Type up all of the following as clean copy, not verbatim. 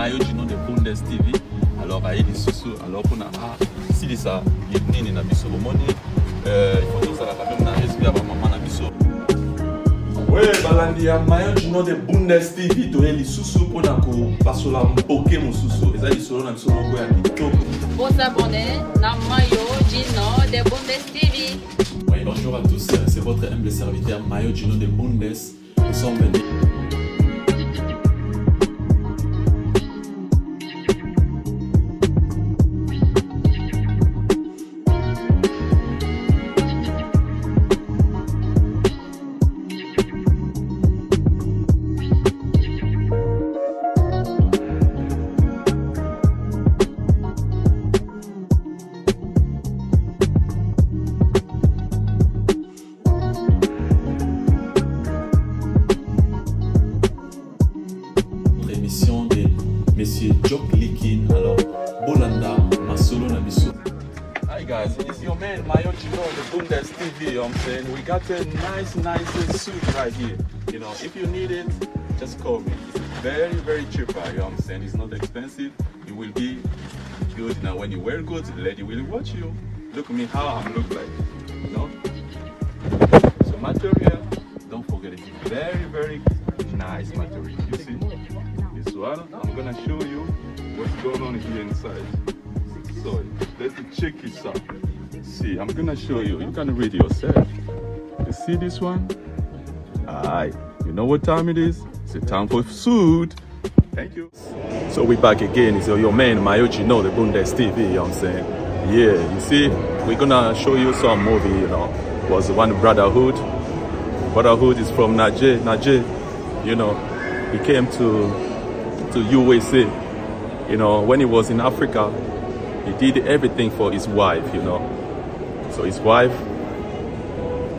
maillot du nom de Bundes TV. Alors, il y a des sous. Alors, on a si ça, il y a une biso monnaie. Il faut que ça la même na respect avant maman na biso. Oui, balandi ya maillot du nom de Bundes TV. Tu es les sous pour na ko basola mpoke mon sous. Et ça ils sont na biso moko ya kitoko. Pour s'abonner na maillot du nom de Bundes TV. Oui, bonjour à tous. C'est votre humble serviteur maillot du nom de Bundes. Nous sommes venus. Monsieur Lingala Bolanda, Masolo na biso. Hi guys, it's your man Mayo Chino, the Bundes TV. You know what I'm saying? We got a nice suit right here. You know, if you need it, just call me. It's very cheap. You know what I'm saying? It's not expensive. It will be good. Now when you wear good, the lady will watch you. Look at me how I look like. You know? So material, don't forget it's very nice material. You see? This one, I'm gonna show you what's going on here inside. So let's check it out. See, I'm gonna show you. You can read yourself. You see this one? Alright, you know what time it is? It's a time for food. Thank you. So we're back again. It's your man Mayochi, know the Bundes TV, you know what I'm saying? Yeah, you see, we're gonna show you some movie, you know. It was one Brotherhood. Brotherhood is from Niger, you know. He came to USA, you know. When he was in Africa, he did everything for his wife, you know. So his wife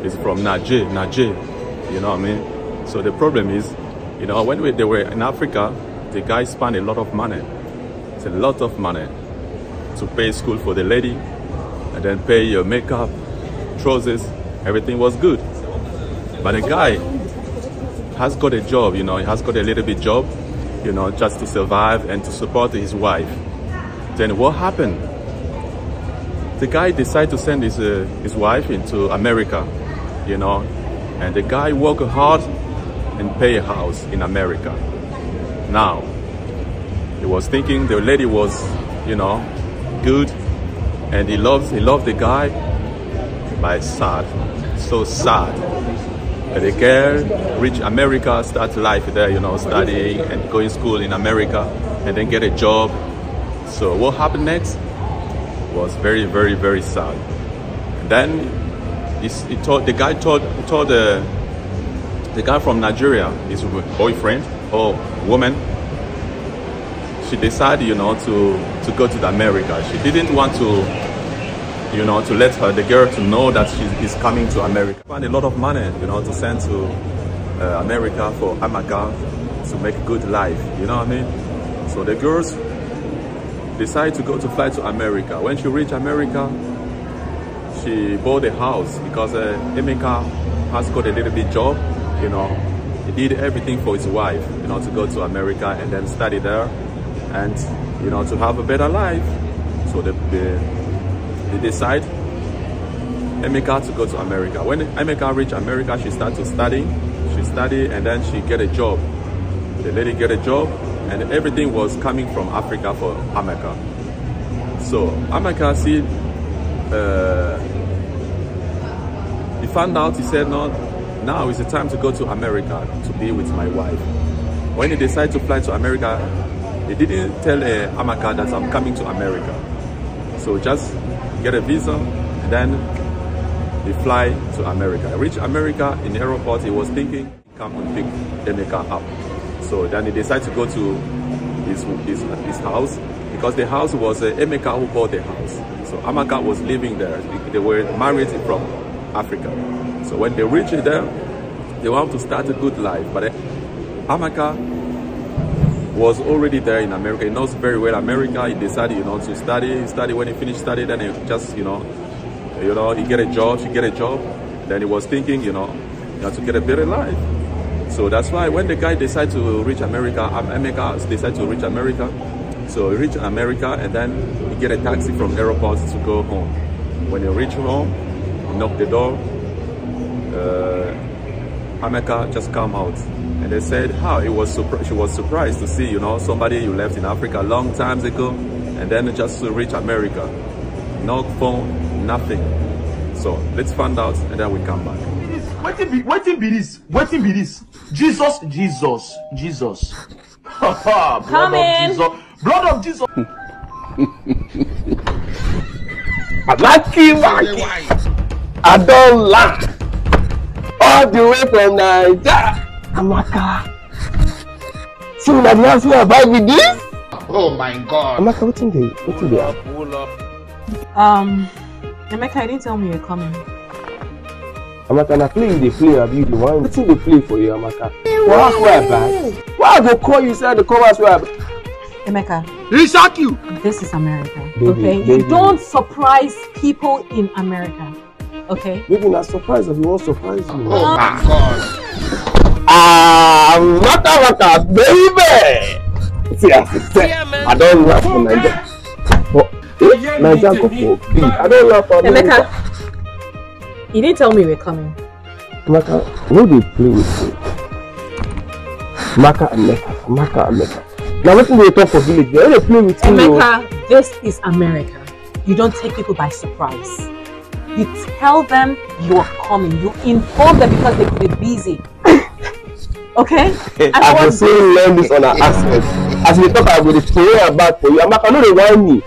is from Niger, you know what I mean? So the problem is, you know, when they were in Africa, the guy spent a lot of money. It's a lot of money to pay school for the lady, and then pay your makeup, trousers, everything was good. But the guy has got a job, you know, he has got a little bit job, you know, just to survive and to support his wife. Then what happened? The guy decided to send his wife into America, you know, and the guy worked hard and pay a house in America. Now, he was thinking the lady was, you know, good, and he loved the guy, but it's sad, so sad. The girl reach America, start life there, you know, studying and going to school in America, and then get a job. So what happened next was very sad. And then the guy from Nigeria, his boyfriend or woman, she decided, you know, to go to America. She didn't want to, you know, to let the girl to know that she's coming to America. Spend a lot of money, you know, to send to America for Amaka to make a good life, you know what I mean? So the girls decide to fly to America. When she reached America, she bought a house because Emeka has got a little bit job, you know. He did everything for his wife, you know, to go to America and then study there and, you know, to have a better life. So they decide Emeka to go to America. When Emeka reached America, she started to study. She studied and then she get a job. The lady get a job and everything was coming from Africa for Amaka. So Amaka see, he found out, he said, no, now is the time to go to America to be with my wife. When he decided to fly to America, he didn't tell Amaka that I'm coming to America. So just get a visa and then he fly to America. Reach America in the airport, he was thinking, come and pick Emeka up. So then he decided to go to his house, because the house was Emeka who bought the house. So Amaka was living there. They were married from Africa. So when they reached there, they want to start a good life. But Amaka was already there in America. He knows very well America. He decided, you know, to study. He studied. When he finished studying, then he just, you know, he get a job. She get a job. Then he was thinking, you know, to get a better life. So that's why when the guy decided to reach America, Emeka decided to reach America. So he reached America and then he get a taxi from airport to go home. When he reached home, he knocked the door. Amaka just come out and they said how she was surprised to see, you know, somebody you left in Africa a long time ago and then just to reach America. No phone, nothing. So let's find out and then we come back. Waiting be this. Jesus. Come in. Blood of Jesus. Lucky. I don't laugh. All the way from Nigeria. Amaka. See when I dance me about with this? Oh my God. Amaka, what in the Emeka, you didn't tell me you're coming. Amaka, na play the play of you the one. What's in the play for you, Amaka? Well, that's why I bad. Why I go call you inside the covers where I bad? Emeka, He shot you. this is America. Baby, okay? baby. You don't surprise people in America. Okay? Maybe not surprised if you won't surprise you. Oh my God. Amaka, baby! See, I don't laugh for Nigeria. But Nigeria go for big. I don't laugh for America. Emeka, you didn't tell me you were coming. Amaka, who do you play with you? Amaka and Emeka. Now what do they talk for village? They only play with you. Emeka, this is America. You don't take people by surprise. You tell them you are coming. You inform them because they could be busy. Okay? I can say learn this on our accent. As we talk, I will play about for you. Amaka, no, they want me.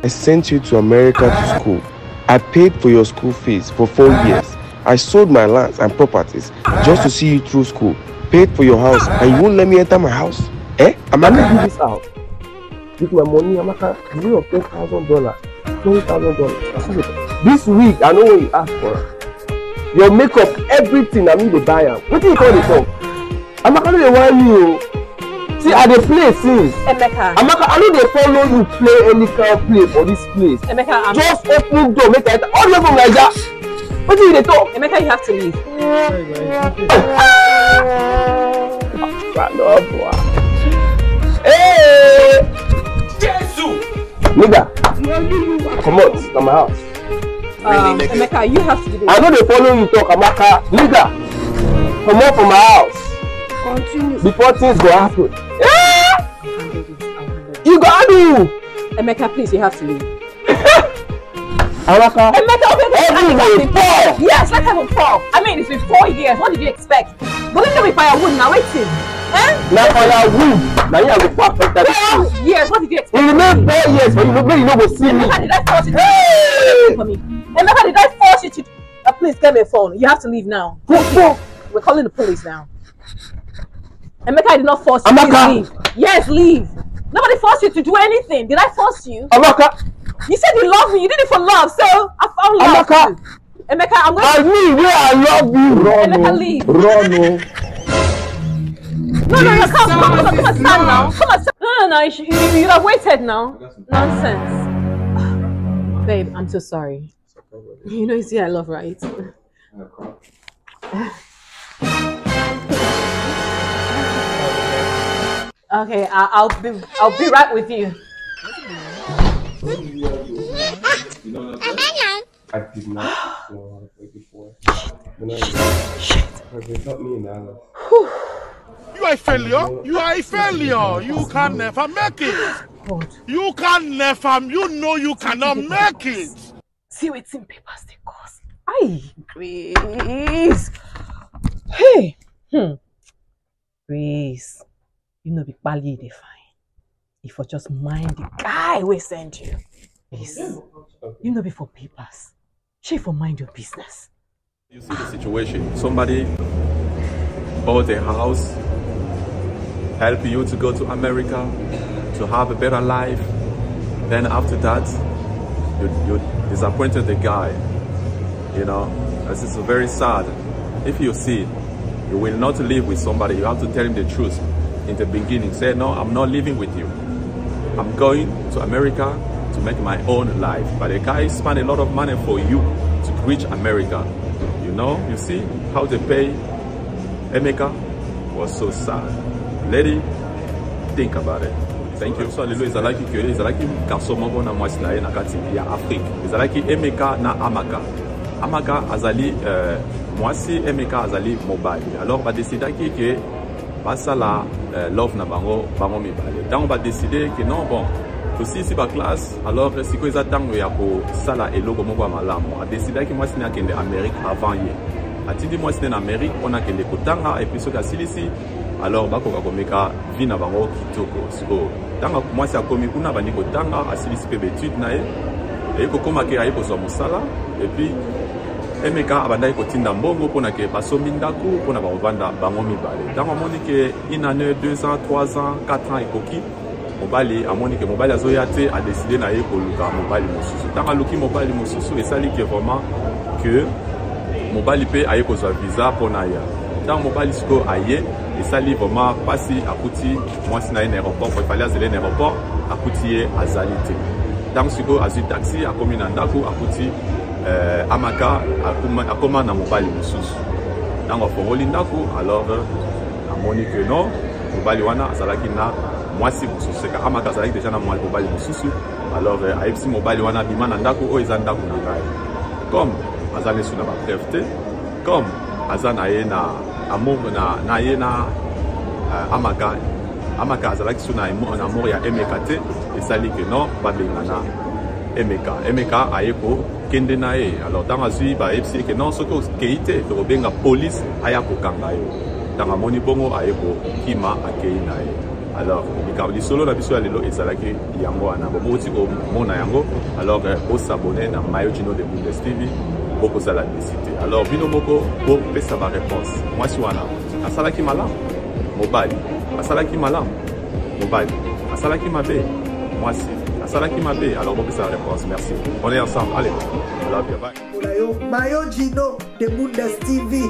I sent you to America to school. I paid for your school fees for 4 years. I sold my lands and properties just to see you through school. Paid for your house and you won't let me enter my house. Eh? Amaka, do this out. With my money, Amaka, give you $10,000, $20,000. This week, I know what you ask for. Your makeup, everything, I mean they buy them. What do you call it for? Amaka, no, they want you. See, I dey play since. Emeka. Amaka, I know they follow you play any kind of play for this place. Emeka, Just open door, make it all the way from Nigeria. What do you talk? Emeka, you have to leave. Hey! Nigga, come out, to my house. Emeka, you have to leave. I know they follow you talk, Amaka. Nigga, come out from my house. Continue. Before things go happen. Yeah! You gotta do. Emeka, please, you have to leave. Emeka, Emeka, yes, let's have a fall. I mean, it's been 4 years. What did you expect? But let's go with firewood now. Waiting. now firewood. Now you have to perfect that. 4 years. What did you expect? It remain 4 years, but you know go see me. Emeka, did I force you to for me? Emeka, did I force you to? Please get me a phone. You have to leave now. Go. We're calling the police now. Emeka, I did not force you. Amaka. Please leave. Yes, leave. Nobody forced you to do anything. Did I force you? Amaka. You said you love me. You did it for love, so I found love. Amaka. Emeka, I'm going to... I mean, where I love you. Run, Emeka, leave. Run, No, come and stand now. Come and stand. No, you have waited now. Nonsense. Babe, I'm so sorry. You know, you see I love, right? Okay, I'll be right with you. I did not know before. Shit. Not me now. You are a failure. You are a failure. You can never make it. You can never. You know you cannot make it. See what's in papers they cause. Aye, Grace. Hey. Grace. You know be bally they fine. If you just mind the guy we send you. Please. You know before papers. She for mind your business. You see the situation. Somebody bought a house, help you to go to America, to have a better life. Then after that, you disappointed the guy. You know, this is very sad. If you see, you will not live with somebody. You have to tell him the truth in the beginning. Say, no, I'm not living with you. I'm going to America to make my own life. But the guy spent a lot of money for you to reach America. You know, you see how they pay Emeka was so sad. Lady, think about it. Thank you. So lelo ezalaki garçon moko na mwasi na ye na kati ya Afrique. Ezalaki Emeka na Amaka. Amaka azali mwasi, Emeka azali mobali. Alors ba décidaki que basala love na bango mibale. Donc ba décider que non bon, aussi ici ba classe, alors si ko ezatango ya ko sala eloko moko malamu. A décidaki mwasi na kende Amérique avant ye. Atindi mwasi na Amérique on a kende kotanga et puis so ka silisi. Alors bakoka komeka vie na bango kitoko. Siko tanga mwasi akomi kuna bandi kotanga asilisi pe étude na ye. Et ko koma ke ayi ko so musala et puis Emeka abandai kotinda mbongo pona ke basombi ndaku pona bavanda bango mibale. Tango amoni ke une année, 2 ans, 3 ans, 4 ans ekoki mobali amoni ke mobali azoya te a décidé na ye koluka mobali mosusu. Tango aluki mobali mosusu esali ke vraiment que mobali pe aye kozwa visa pona ya. Tango mobali siko aye esali vraiment pasi akuti mwasi na ye na aéroport pour fallait azele na aéroport akuti ye azali te. Tango siko azui taxi akomi na ndaku akuti Amaka akoma na mobali mosusu. Ntango afongoli ndako alors amoni que non mobali wana azalaki na mwasi mosusu. Ka Amaka azalaki déjà na mobali mosusu. Alors ayebisi mobali wana bima na ndako oyo eza ndako na ngai. Comme azali sur na ba preuve te, comme azana ye na amour na ye na Amaka azalaki sur na amour ya Emeka te, esali que non babengana Emeka ayeko kende na ye. Alors dans azui ba epsi que non soko keite to benga police aya ko kanga yo. Dans moni bongo ayeko kima akei na ye. Alors likabli solo na biso lelo ezalaki yango ana bomoti ko mona yango. Alors au s'abonner na Mayo Jino de Bundes TV boko sala décider. Alors bino moko bo pesa ba réponse. Moi si wana asalaki malam mobali asalaki malam mobali asalaki mabe moi si asalaki mabe. Alors on peut sa réponse. Merci. On est ensemble. Allez. I love you. Bye. Mayo Jino de Bundes TV.